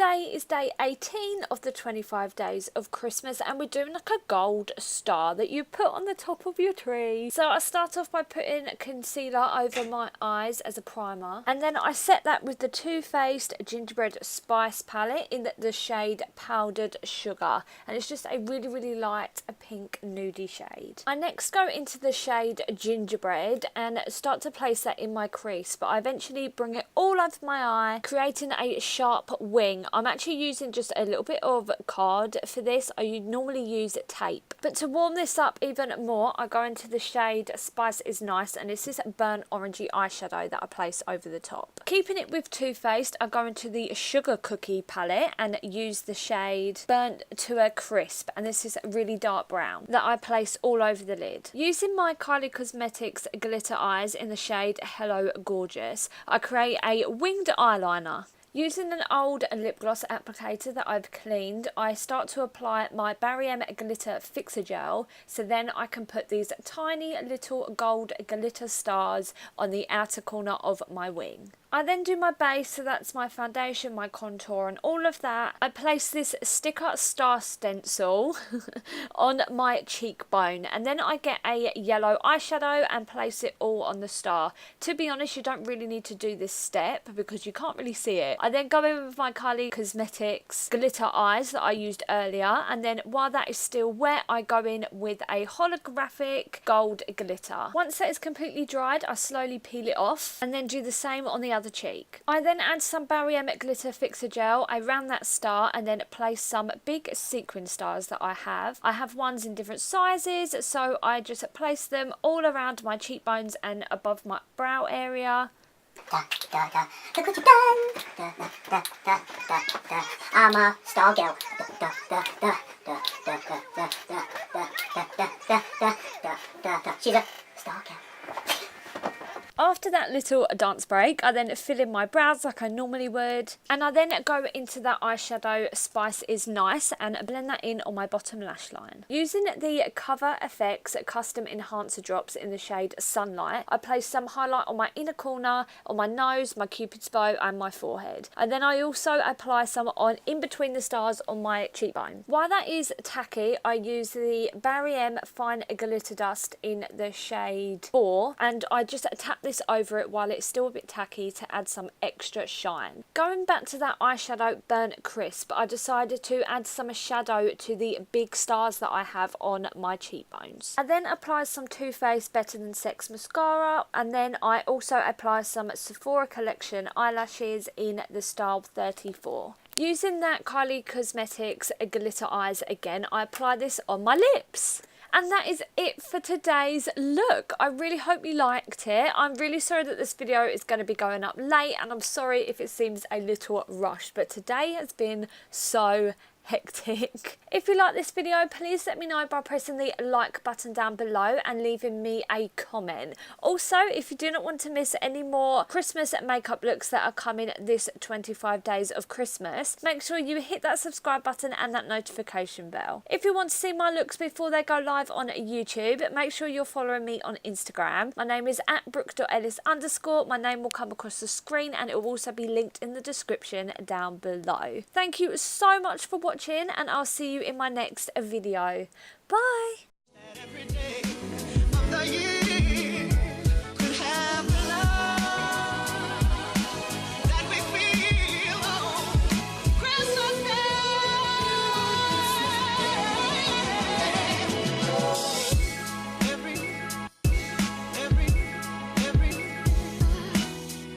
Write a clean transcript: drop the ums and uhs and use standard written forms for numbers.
today is day 18 of the 25 days of Christmas, and we're doing like a gold star that you put on the top of your tree. So I start off by putting concealer over my eyes as a primer, and then I set that with the Too Faced Gingerbread Spice palette in the shade Powdered Sugar, and it's just a really light pink nudie shade. I next go into the shade Gingerbread and start to place that in my crease, but I eventually bring it all over my eye, creating a sharp wing. I'm actually using just a little bit of card for this. I normally use tape, but to warm this up even more, I go into the shade Spice is Nice, and it's this burnt orangey eyeshadow that I place over the top. Keeping it with Too Faced, I go into the Sugar Cookie palette and use the shade Burnt to a Crisp, and this is really dark brown that I place all over the lid. Using my Kylie Cosmetics glitter eyes in the shade Hello Gorgeous, I create a winged eyeliner. Using an old lip gloss applicator that I've cleaned, I start to apply my Marianne glitter fixer gel, so then I can put these tiny little gold glitter stars on the outer corner of my wing. I then do my base, so that's my foundation, my contour and all of that. I place this sticker star stencil on my cheekbone, and then I get a yellow eyeshadow and place it all on the star. To be honest, you don't really need to do this step because you can't really see it. I then go in with my Kylie Cosmetics glitter eyes that I used earlier, and then while that is still wet, I go in with a holographic gold glitter. Once that is completely dried, I slowly peel it off and then do the same on the other cheek. I then add some Marianne glitter fixer gel around that star and then place some big sequin stars that I have. I have ones in different sizes, so I just place them all around my cheekbones and above my brow area. Look what you've done. I'm a star girl. She's a star girl. After that little dance break, I then fill in my brows like I normally would, and I then go into that eyeshadow Spice is Nice and blend that in on my bottom lash line. Using the Cover FX Custom Enhancer drops in the shade Sunlight, I place some highlight on my inner corner, on my nose, my cupid's bow and my forehead. And then I also apply some on in between the stars on my cheekbone. While that is tacky, I use the Marianne Fine Glitter Dust in the shade 4, and I just tap this over it while it's still a bit tacky to add some extra shine. Going back to that eyeshadow Burnt Crisp, I decided to add some shadow to the big stars that I have on my cheekbones. I then apply some Too Faced Better Than Sex mascara, and then I also apply some Sephora Collection eyelashes in the style 34. Using that Kylie Cosmetics glitter eyes again, I apply this on my lips. And that is it for today's look. I really hope you liked it. I'm really sorry that this video is going to be going up late, and I'm sorry if it seems a little rushed, but today has been so hectic. If you like this video, please let me know by pressing the like button down below and leaving me a comment. Also, if you do not want to miss any more Christmas makeup looks that are coming this 25 days of Christmas, make sure you hit that subscribe button and that notification bell. If you want to see my looks before they go live on YouTube, make sure you're following me on Instagram. My name is @Brooke.Ellis_. My name will come across the screen, and it will also be linked in the description down below. Thank you so much for watching, and I'll see you in my next video. Bye!